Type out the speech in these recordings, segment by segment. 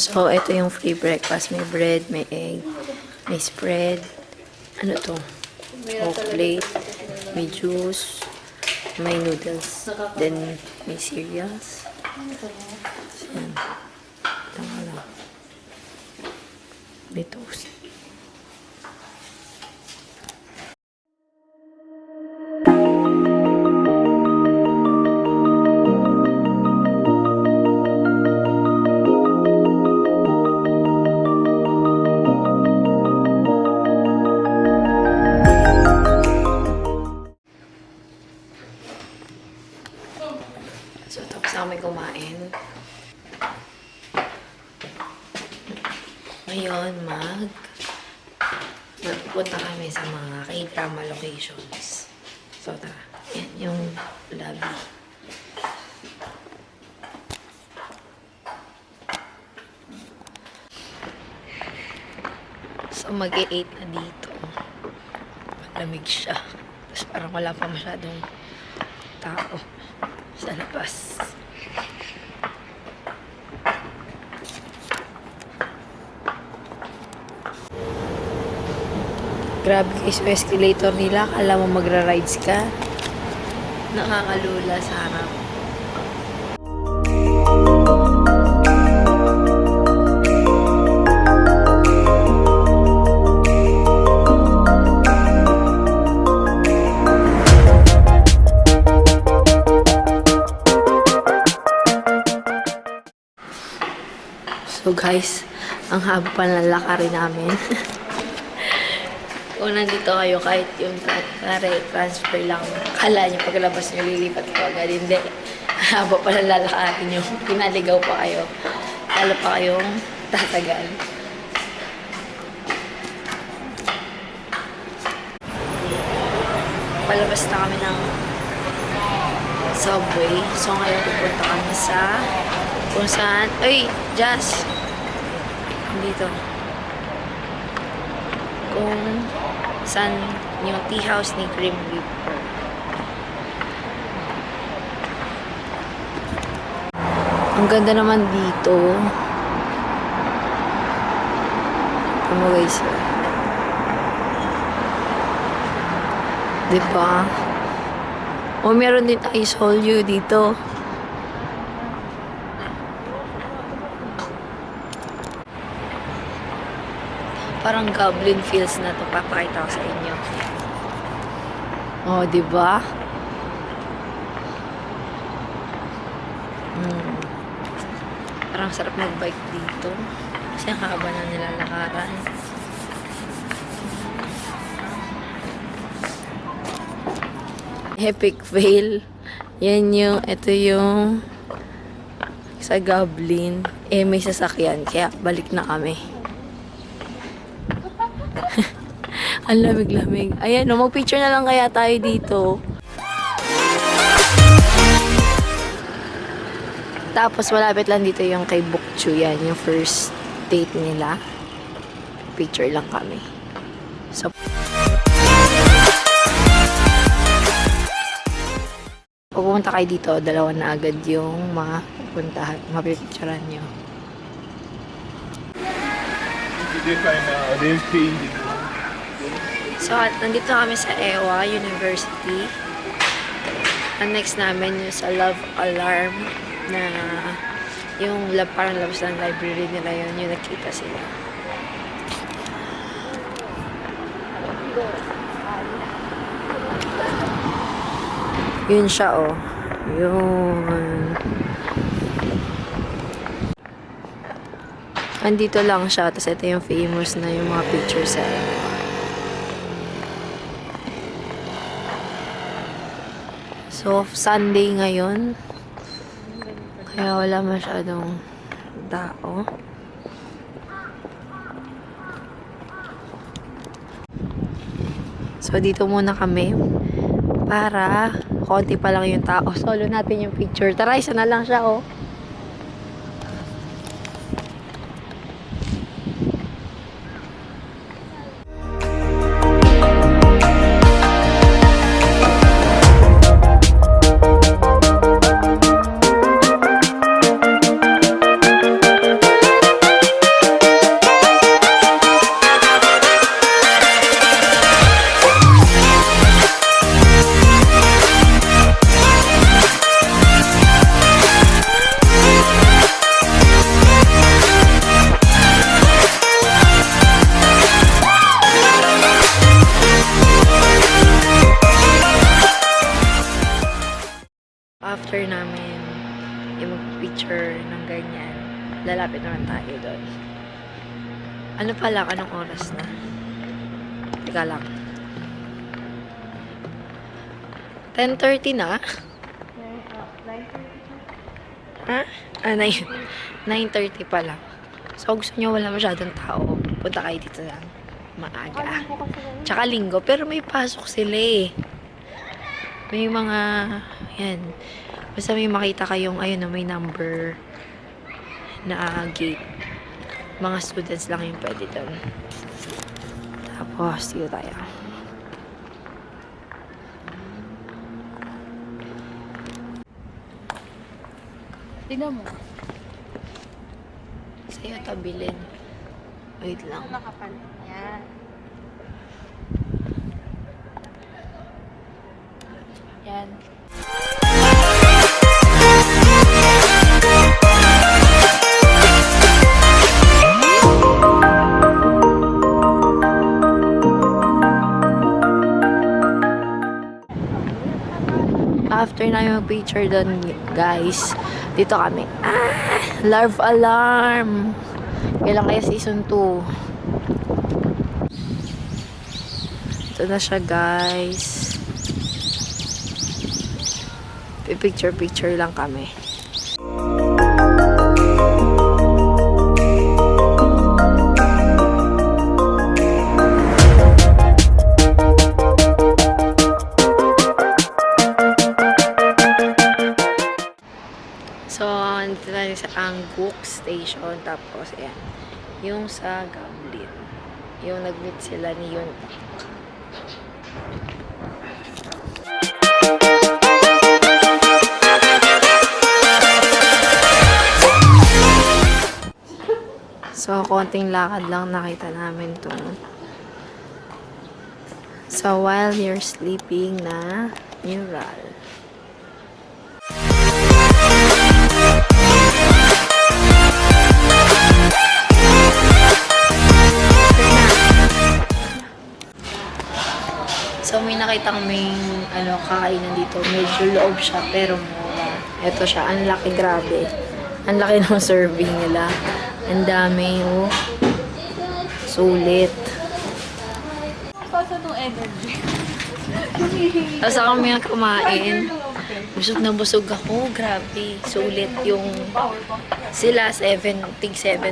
So, ito yung free breakfast. May bread, may egg, may spread. Ano to? Coke plate, may juice, may noodles, then may cereals. So, yan. Tama lang. May toast. So, tapos na kami kumain. Ngayon, magpupunta kami sa mga K-drama locations. So, tara. Yan yung lobby. So, mag-e-8 na dito. Malamig siya. Tapos parang wala pa masyadong tao sa labas. Grabe guys, yung escalator nila. Kala mo magra-rides ka. Nakakalula sa harap. So guys, ang haba pa ng lakarin namin. Kung nandito kayo, kahit yung transfer lang, kala nyo paglabas nyo, lilipat ko agad. Hindi. Haba pa ng lalakarin nyo. Pinaligaw pa kayo. Lalo pa kayong tatagal. Palabas na kami ng subway. So ngayon pupunta kami sa kung saan, ay, Jazz! Dito. Kung saan yung tea house ni Grim Reaper. Ang ganda naman dito. Ito mo guys. Diba? O meron din ice hole dito. Parang goblin feels na to. Papakita ko sa inyo. Oh, diba? Parang sarap mag-bike dito. Kasi ang haba na nilalakaran. Epic fail. Yan yung, ito yung sa goblin. Eh, may sasakyan. Kaya balik na kami. Ang lamig-lamig. Ayan, no, mag-picture na lang kaya tayo dito. Tapos, malapit lang dito yung kay Bukchu. Yan, yung first date nila. Picture lang kami. So, pupunta kayo dito, dalawa na agad yung mapuntahan, mapipicturean nyo. So, nandito kami sa EWA University. Ang next namin yung sa Love Alarm na yung parang labas ng library nila yun, yung nakita sila. Yun siya, oh. Yun. Andito lang siya. Tapos ito yung famous na yung mga pictures sa So, Sunday ngayon. Kaya wala masyadong tao. So, dito muna kami. Para konti pa lang yung tao. Solo natin yung picture. Tara, isa na lang siya, oh. Ano pala? Anong oras na? Teka lang. 10:30 na? Ha? 9:30 pa lang. So, gusto nyo wala masyadong tao, punta kayo dito lang. Maaga. Tsaka linggo. Pero may pasok sila eh. May mga, yan. Basta may makita kayong, ayun na, may number na gate. Mga students lang yung pwede doon. Tapos, dito tayo. Tignan mo. Sa'yo tabilin. Wait lang. Nakapal. Yan. Yan. After na yung picture doon, guys, dito kami. Larve alarm! Kailan kaya season 2? Ito na siya, guys. Picture lang kami. So, nandito tayo sa Angguk Station. Tapos, ayan. Yung sa Gamlin. Yung nag-meet sila ni Yun. So, konting lakad lang nakita namin itong sa While You're Sleeping na mural. So, may nakita kaming kakainan dito. Medyo loob siya, pero mura. Ito siya. Ang laki, grabe. Ang laki ng serving nila. Ang dami, oh. Sulit. Pasa nung energy. Tapos kami kumain. Busog na busog ako. Grabe. Sulit yung sila 7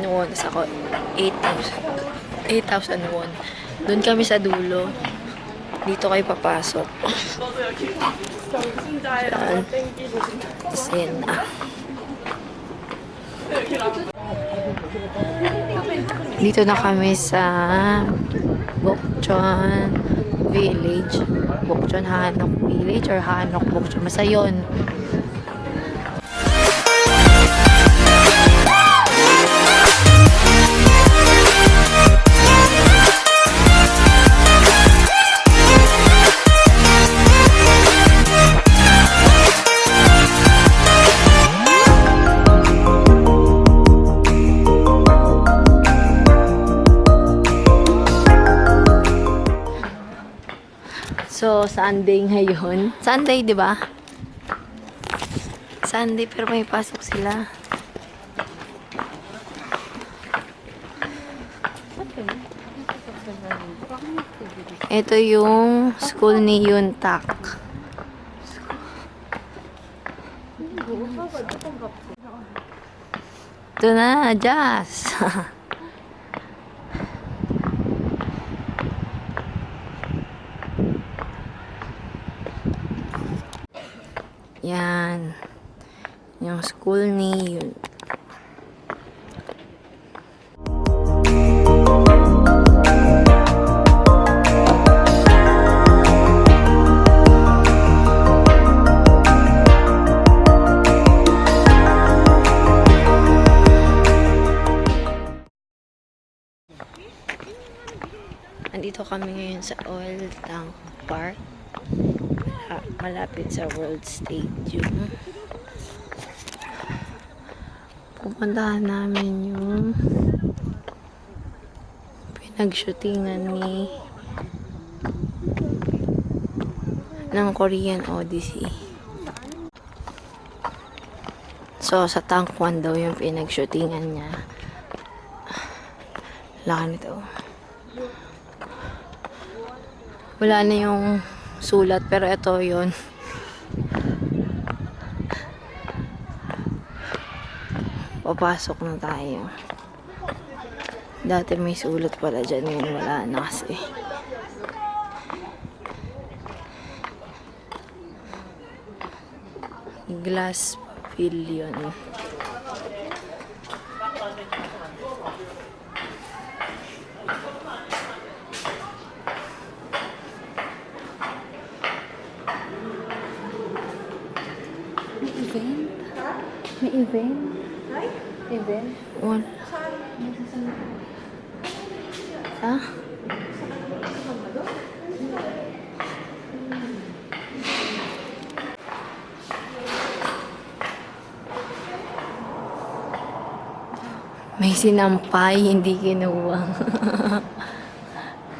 won. Tapos ako 8,000 won. Doon kami sa dulo. Dito kayo papasok. Yan. Tapos yan na. Dito na kami sa Bokchon Village. Bokchon Hanok Village or Hanok Bokchon. Basta yun. So, Sunday ngayon. Sunday, di ba? Sunday, pero may pasok sila. Ito yung school ni Yuntak. Ito na, Jazz. Yan. Yung school ni Yun. Andito kami ngayon sa Oil Tank Park. Malapit sa World Stadium. Pupuntahan namin yung pinag-shootingan ng Korean Odyssey. So, sa Tank 1 daw yung pinag-shootingan niya. Laki nito. Wala na yung sulat, pero ito yun. Papasok na tayo. Dati may sulat pala dyan, ngayon wala na kasi. Glass pavilion. May event? May event? Event? What? Ah? May sinampay, hindi kinuha.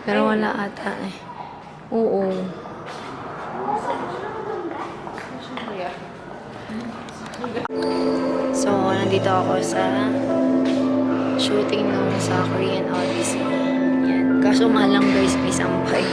Pero wala ata eh. Oo. So, nandito ako sa shooting nung sa Korean Odyssey. Yan. Kaso malang guys, may sampay.